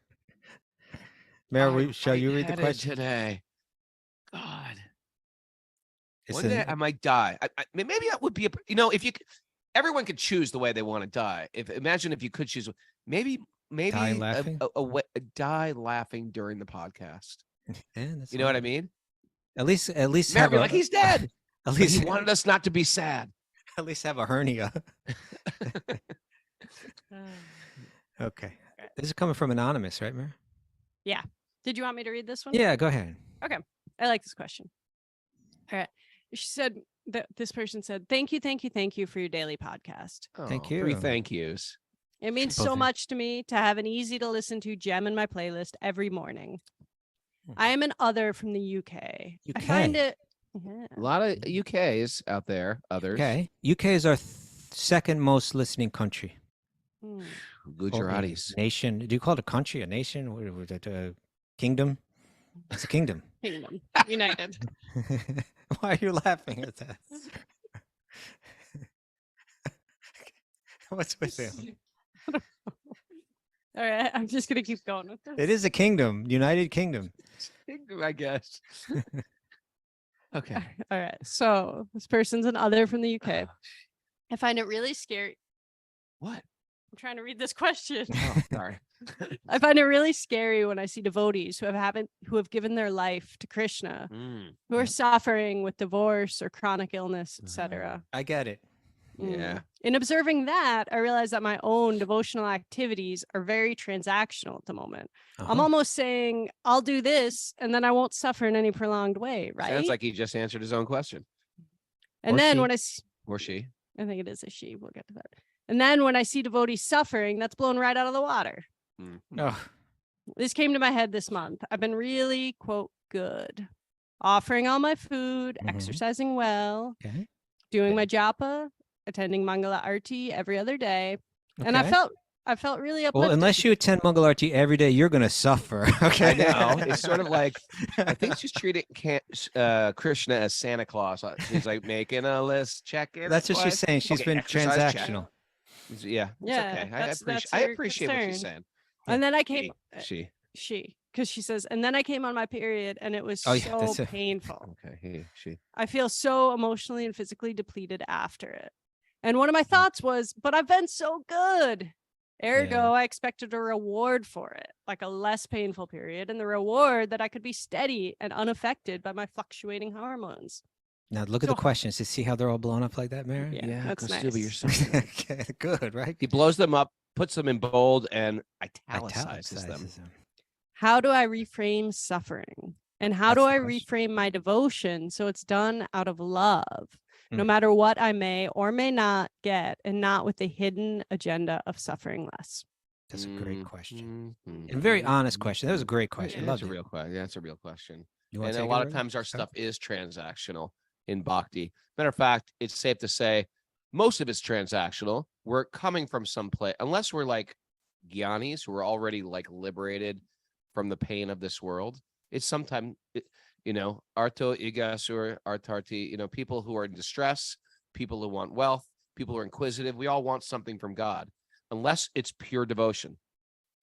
Mayor, shall you read the question? Today? God. It's One day I might die. Maybe that would be if you everyone could choose the way they want to die. Imagine if you could choose, maybe Die laughing? Die laughing during the podcast. Yeah, that's You know what I fine. mean? At least Mayor have be a, like, he's dead. at But least he wanted us not to be sad. at least have a hernia. Okay. This is coming from Anonymous, right, Mayor? Did you want me to read this one? Yeah, go ahead. I like this question. All right. She said that this person said, thank you for your daily podcast. Thank Oh, 3 you. thank yous. It means Triple so thank- much to me to have an easy to listen to gem in my playlist every morning. Hmm. I am an other from the UK. I UK. find it. Yeah. A lot of UKs out there. Others. Okay. UK is our second most listening country. Hmm. Gujaratis. Nation. Do you call it a country, a nation? What was it? A kingdom? It's a kingdom. Kingdom United. Why are you laughing at that? What's with him? All right. I'm just gonna keep going with this. It is a kingdom, United Kingdom. I guess. Okay. All right. So this person's an other from the UK. I find it really scary. What? I'm trying to read this question. Oh, sorry. I find it really scary when I see devotees who have given their life to Krishna, who are suffering with divorce or chronic illness, etc. I get it. Yeah. In observing that, I realize that my own devotional activities are very transactional at the moment. I'm Uh-huh. almost saying, I'll do this and then I won't suffer in any prolonged way, right? Sounds like he just answered his own question. And or then she. when Or she. I think it is a she, we'll get to that. And then when I see devotees suffering, that's blown right out of the water. Oh, This came to my head this month. I've been really, quote, good. Offering all my food, Mhm. exercising well, okay. doing Okay. my japa, attending Mangala Arti every other day. And Okay. I felt really uplifted. Well, unless you attend Mangal Arti every day, you're going to suffer. Okay. I know. It's sort of like, I think she's treating Krishna as Santa Claus. She's like making a list, checking. That's what she's saying. She's Okay, been exercise, check. transactional. Yeah. It's Yeah, okay. that's I her appreciate what she's concern. saying. And then I came, She. because she says, and then I came on my period and it was Oh, yeah, that's so it. painful. Okay. He. She. I feel so emotionally and physically depleted after it. And one of my thoughts was, but I've been so good. Ergo, Yeah. I expected a reward for it, like a less painful period, and the reward that I could be steady and unaffected by my fluctuating hormones. Now look at So- the questions to see how they're all blown up like that, Mary. Yeah, that's go nice. Stuba, you're so good. Okay, good, right? He blows them up, puts them in bold, and italicizes them. Italicizes them. How do I reframe suffering? And how do That's the I question. reframe my devotion so it's done out of love, no Mm. matter what I may or may not get, and not with the hidden agenda of suffering less? That's a great question. Mhm. And a very honest question. That was a great Yeah, question. that's Loved a it. real question. Yeah, that's a real question. You wanna And a take it, lot of Raghu? times our Okay. stuff is transactional in Bhakti. Matter of fact, it's safe to say most of it's transactional. We're coming from some place, unless we're like Gyanis who are already like liberated from the pain of this world. It's sometimes, Arto Igasur, Artarti, people who are in distress, people who want wealth, people who are inquisitive. We all want something from God, unless it's pure devotion.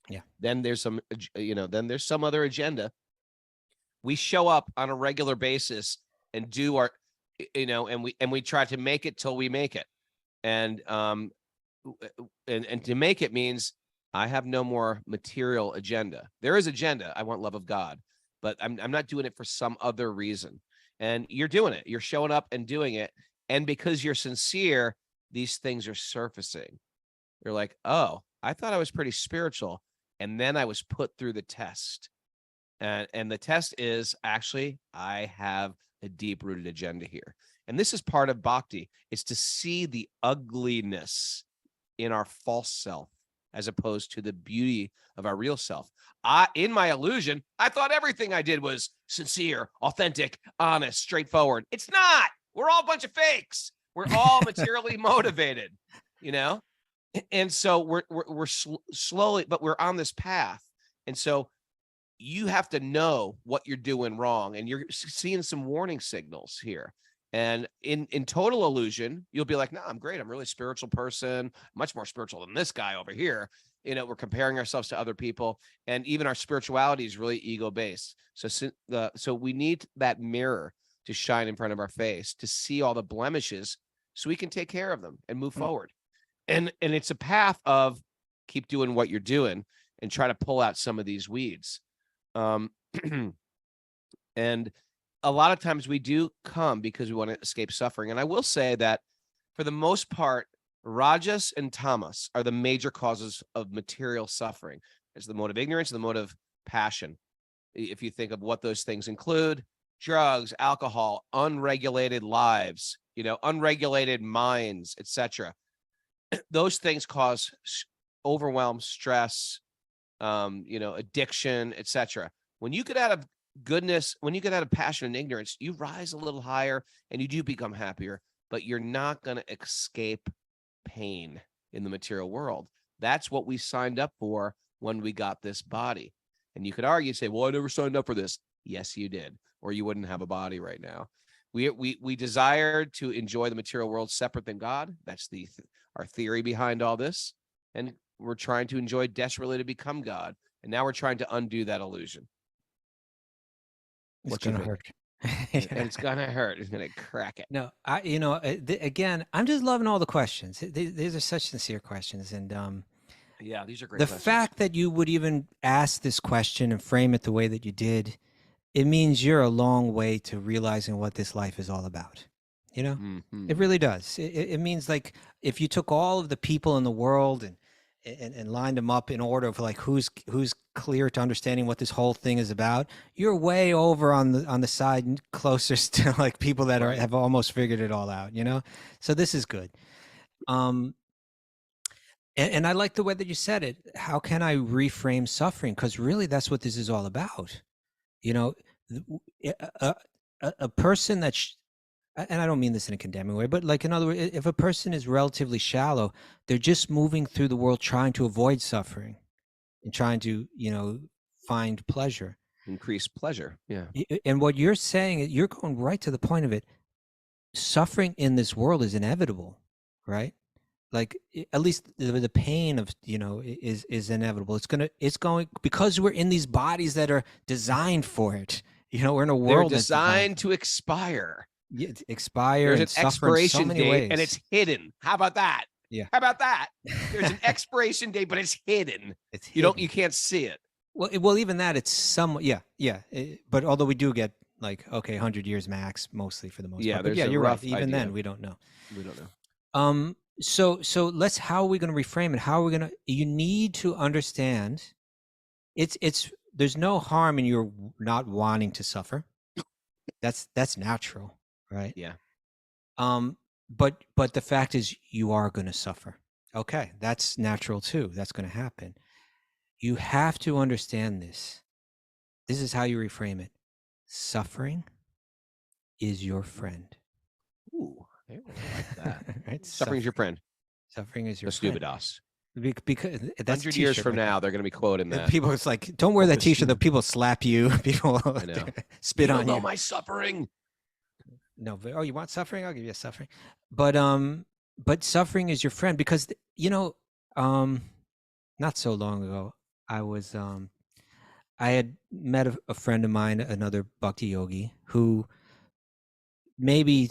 Yeah. Then there's some other agenda. We show up on a regular basis and do our, and we try to make it till we make it. And and to make it means I have no more material agenda. There is agenda. I want love of God, but I'm not doing it for some other reason. And you're doing it. You're showing up and doing it. And because you're sincere, these things are surfacing. You're like, oh, I thought I was pretty spiritual. And then I was put through the test. And the test is actually, I have a deep rooted agenda here. And this is part of Bhakti, is to see the ugliness in our false self as opposed to the beauty of our real self. In my illusion, I thought everything I did was sincere, authentic, honest, straightforward. It's not. We're all a bunch of fakes. We're all materially motivated, you know? And so we're slowly, but we're on this path. And so you have to know what you're doing wrong. And you're seeing some warning signals here. And in total illusion, you'll be like, no, I'm great. I'm a really spiritual person, much more spiritual than this guy over here. You know, we're comparing ourselves to other people. And even our spirituality is really ego-based. So we need that mirror to shine in front of our face to see all the blemishes so we can take care of them and move forward. And it's a path of keep doing what you're doing and try to pull out some of these weeds. And a lot of times we do come because we want to escape suffering. And I will say that for the most part, rajas and tamas are the major causes of material suffering. It's the mode of ignorance and the mode of passion. If you think of what those things include, drugs, alcohol, unregulated lives, you know, unregulated minds, etc. Those things cause overwhelm, stress, you know, addiction, etc. When you get out of goodness, when you get out of passion and ignorance, you rise a little higher and you do become happier, but you're not going to escape pain in the material world. That's what we signed up for when we got this body. And you could argue, say, well, I never signed up for this. Yes, you did, or you wouldn't have a body right now. We desired to enjoy the material world separate than God. That's our theory behind all this. And we're trying to enjoy desperately to become God. And now we're trying to undo that illusion. It's going to hurt. And it's going to hurt. It's going to crack it. No, again, I'm just loving all the questions. These are such sincere questions. And yeah, these are great the questions. fact that you would even ask this question and frame it the way that you did, it means you're a long way to realizing what this life is all about. You know, It really does. It means, like, if you took all of the people in the world and lined them up in order of like who's clear to understanding what this whole thing is about, you're way over on the side closest to like people that have almost figured it all out, you know? So this is good. And I like the way that you said it. How can I reframe suffering? Because really that's what this is all about. You know, a person and I don't mean this in a condemning way, but like, in other words, if a person is relatively shallow, they're just moving through the world trying to avoid suffering and trying to, you know, find pleasure. Increase pleasure. Yeah. And what you're saying, you're going right to the point of it. Suffering in this world is inevitable, right? Like, at least the pain of, you know, is inevitable. It's going because we're in these bodies that are designed for it. You know, we're in a world that's designed to expire. Yeah, expire. There's an expiration date, and it's hidden. How about that? Yeah. How about that? There's an expiration date, but it's hidden. It's hidden. You can't see it. Well, even that, it's somewhat. Yeah. But although we do get like 100 years max, mostly for the most part. But yeah, you're right. Even then, we don't know. We don't know. So how are we going to reframe it? How are we going to? You need to understand. There's no harm in your not wanting to suffer. That's natural. Right. Yeah. But the fact is, you are going to suffer. Okay, that's natural too. That's going to happen. You have to understand this. This is how you reframe it. Suffering is your friend. Ooh, I like that. Right? Suffering's your friend. Suffering is your the friend. Stupidos. Because that's 100 years from now, they're going to be quoting that. People, it's like, don't wear that T-shirt. The people slap you. People spit on you. My suffering. No, but you want suffering? I'll give you a suffering. But suffering is your friend because, you know, not so long ago, I had met a friend of mine, another Bhakti yogi, who maybe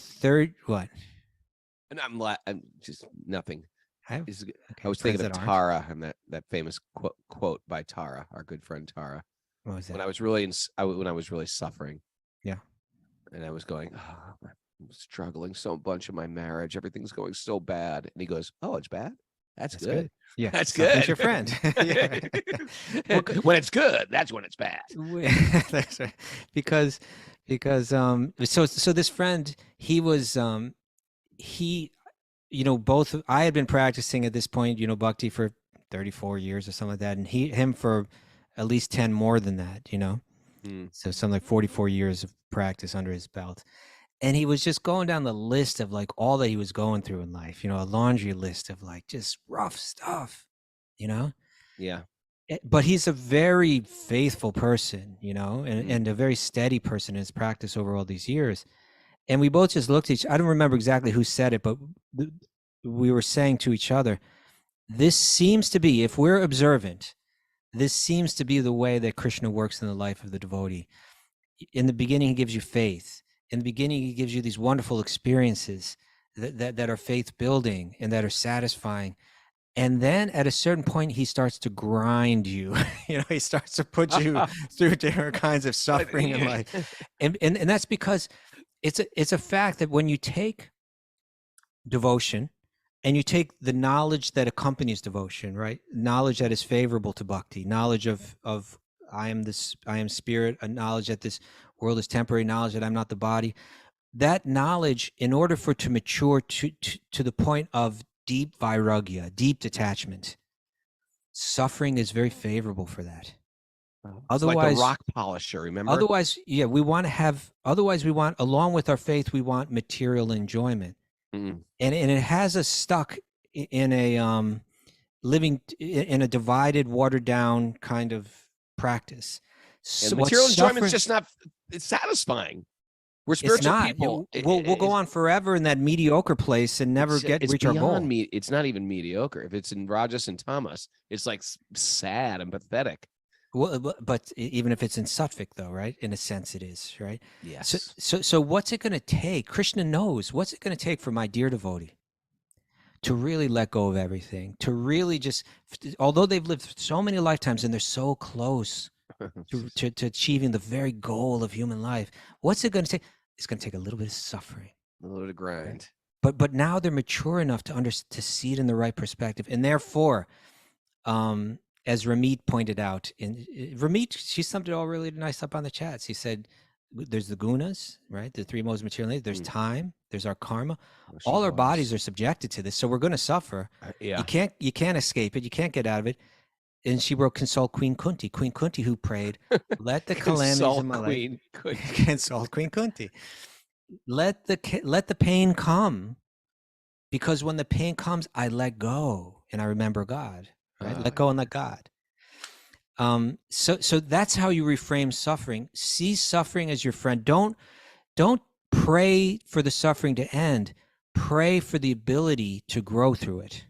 what? And I'm just nothing. I have is okay, I was friends thinking of that aren't. Tara and that famous quote by Tara, our good friend Tara. What was When that? I was really when I was really suffering, Yeah. and I was going, oh, I'm struggling so much in my marriage. Everything's going so bad. And he goes, oh, it's bad? That's That's good. good. Yeah. That's Suffering's good. your friend. Yeah. Well, When it's good, that's when it's bad. That's right. Because so this friend, he was he both I had been practicing at this point, Bhakti for 34 years or something like that, and him for at least 10 more than that, Mm. so something like 44 years of practice under his belt. And he was just going down the list of like all that he was going through in life, a laundry list of like just rough stuff, Yeah. but he's a very faithful person, Mm. and a very steady person in his practice over all these years. And we both just looked at I don't remember exactly who said it, but we were saying to each other, this seems to be, if we're observant, this seems to be the way that Krishna works in the life of the devotee. In the beginning, he gives you faith. In the beginning, he gives you these wonderful experiences that are faith building and that are satisfying. And then at a certain point, he starts to grind you. He starts to put you through different kinds of suffering in life. And that's because it's a fact that when you take devotion and you take the knowledge that accompanies devotion, right? Knowledge that is favorable to bhakti, knowledge of I am spirit, a knowledge that this world is temporary, knowledge that I'm not the body. That knowledge, in order for it to mature to the point of deep vairagya, deep detachment, suffering is very favorable for that. It's like Otherwise, the rock polisher, remember? Otherwise, yeah, we want, along with our faith, we want material enjoyment. Mm. And it has us stuck in a living in a divided, watered down kind of practice. And So material enjoyment's just not it's satisfying. We're it's spiritual not. people. We'll go on forever in that mediocre place and never reach our goal. It's not even mediocre. If it's in Rajas and Tamas, it's like sad and pathetic. Well, but even if it's in Sattvic, though, right? In a sense, it is, right? Yes. So what's it going to take? Krishna knows what's it going to take for my dear devotee to really let go of everything, to really just, although they've lived so many lifetimes and they're so close to achieving the very goal of human life, what's it going to take? It's going to take a little bit of suffering, a little bit of grind. But now they're mature enough to see it in the right perspective, and therefore, as Ramit pointed out, Ramit, she summed it all really nice up on the chat. She said, there's the gunas, right? The three modes of material nature. There's time. There's our karma. All our bodies are subjected to this, so we're going to suffer. Yeah. You can't escape it. You can't get out of it. And she wrote, consult Queen Kunti. Queen Kunti, who prayed, let the calamities of my life. Consult Queen Kunti. Let the pain come, because when the pain comes, I let go and I remember God. Right? Let go and let God. So that's how you reframe suffering. See suffering as your friend. Don't pray for the suffering to end. Pray for the ability to grow through it.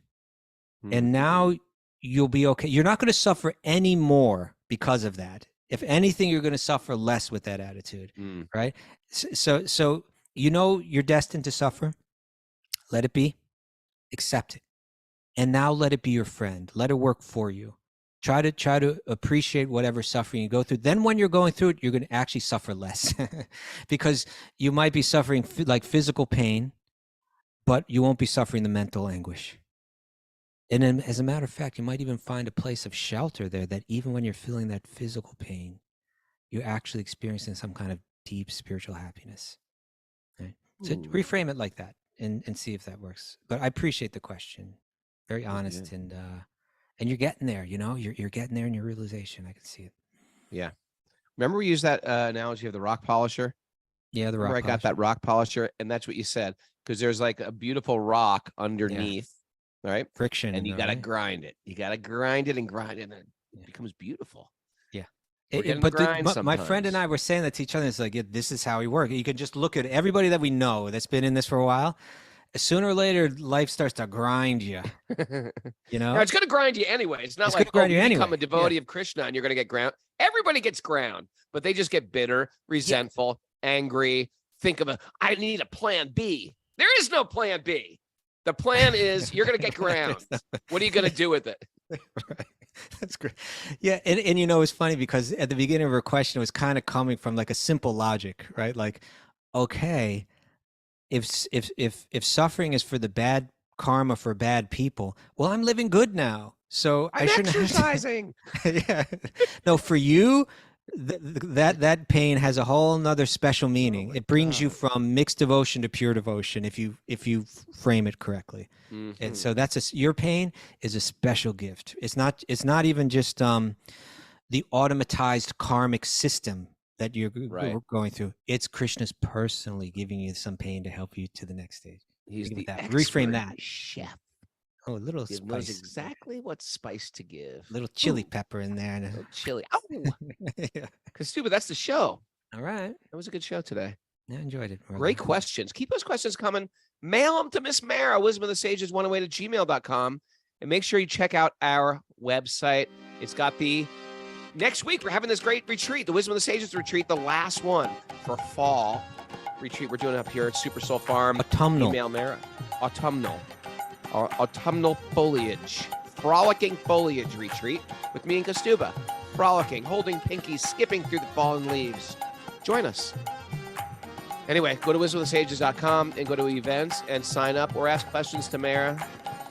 And now you'll be okay. You're not going to suffer any more because of that. If anything, you're going to suffer less with that attitude, right? So you're destined to suffer. Let it be. Accept it. And now let it be your friend. Let it work for you. Try to appreciate whatever suffering you go through. Then when you're going through it, you're going to actually suffer less because you might be suffering like physical pain, but you won't be suffering the mental anguish. And then, as a matter of fact, you might even find a place of shelter there, that even when you're feeling that physical pain, you're actually experiencing some kind of deep spiritual happiness. Right? So reframe it like that and see if that works. But I appreciate the question. Very honest, and you're getting there, you're getting there in your realization. I can see it. Yeah. Remember we used that analogy of the rock polisher? Yeah, the rock polisher. I got that rock polisher, and that's what you said, because there's like a beautiful rock underneath, right? Friction. And you got to grind it. You got to grind it, and it becomes beautiful. Yeah. But my friend and I were saying that to each other. It's like, this is how we work. You can just look at everybody that we know that's been in this for a while. Sooner or later, life starts to grind you. Now, it's going to grind you anyway. It's not like you become a devotee of Krishna and you're going to get ground. Everybody gets ground, but they just get bitter, resentful, angry. Think of I need a plan B. There is no plan B. The plan is you're going to get ground. What are you going to do with it? Right. That's great. Yeah, and it's funny because at the beginning of her question, it was kind of coming from like a simple logic, right? Like, okay, if suffering is for the bad karma for bad people, well, I'm living good now, so I I'm shouldn't exercising. have to. Yeah, no, for you, that pain has a whole nother special meaning. my It brings you God. from mixed devotion to pure devotion if you frame it correctly. And Mhm. so your pain is a special gift. It's not even just the automatized karmic system that you're Right. going through. It's Krishna's personally giving you some pain to help you to the next stage. He's Think the about that. expert Reframe that. chef. Oh, a little He knows spice, exactly what spice to give. little chili Ooh, pepper in there. a And little chili. Oh, yeah. Kastuba, that's the show. All right. That was a good show today. I enjoyed it. Great questions. Keep those questions coming. Mail them to Miss Mara, Wisdom of the Sages, oneaway@gmail.com. And make sure you check out our website. It's got next week, we're having this great retreat, the Wisdom of the Sages retreat, the last one for fall retreat we're doing up here at Super Soul Farm. Autumnal. Email Mara. Autumnal. Our autumnal foliage. Frolicking foliage retreat with me and Kastuba. Frolicking, holding pinkies, skipping through the fallen leaves. Join us. Anyway, go to wisdomofthesages.com and go to events and sign up or ask questions to Mara.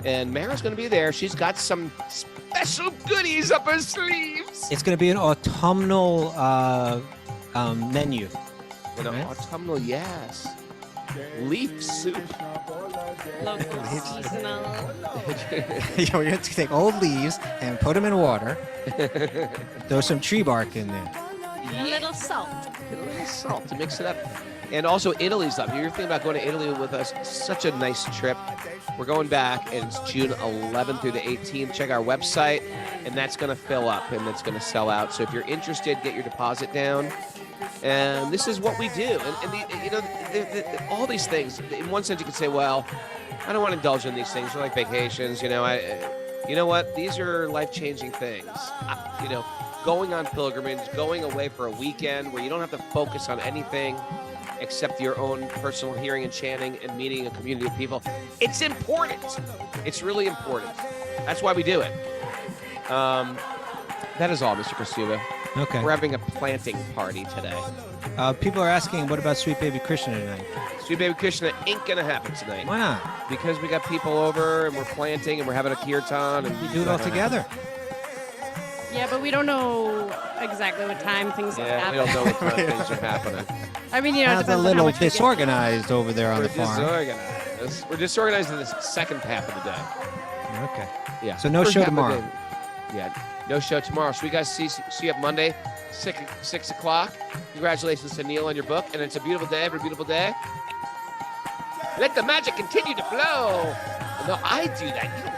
And Mara's going to be there. She's got some special goodies up her sleeves. It's going to be an autumnal menu. You know, Right. autumnal, yes. Leaf soup. Local seasonal. You have to take old leaves and put them in water. Throw some tree bark in there. A little salt. A little salt to mix it up. And also Italy's up. You're thinking about going to Italy with us. Such a nice trip. We're going back, and it's June 11th through the 18th. Check our website, and that's going to fill up, and it's going to sell out. So if you're interested, get your deposit down. And this is what we do. And all these things, in one sense, you could say, well, I don't want to indulge in these things. They're like vacations. You know what? These are life-changing things. Going on pilgrimage, going away for a weekend where you don't have to focus on anything except your own personal hearing and chanting and meeting a community of people. It's important. It's really important. That's why we do it. That is all, Mr. Kastuba. Okay. We're having a planting party today. People are asking, what about Sweet Baby Krishna tonight? Sweet Baby Krishna ain't going to happen tonight. Why not? Because we got people over and we're planting and we're having a kirtan. And You do it all together. Yeah, but we don't know exactly what time things Yeah, happen. we don't know what kind of things are happening. I mean, it Sounds a depends on how little much we get. disorganized over there on We're the farm. disorganized. We're disorganized in the second half of the day. Okay. Yeah. So no First show half of the tomorrow. day- Yeah, no show tomorrow. So we guys see you up Monday, 6 o'clock. Congratulations to Neil on your book, and it's a beautiful day. Every beautiful day. Let the magic continue to flow. No, I do that. You don't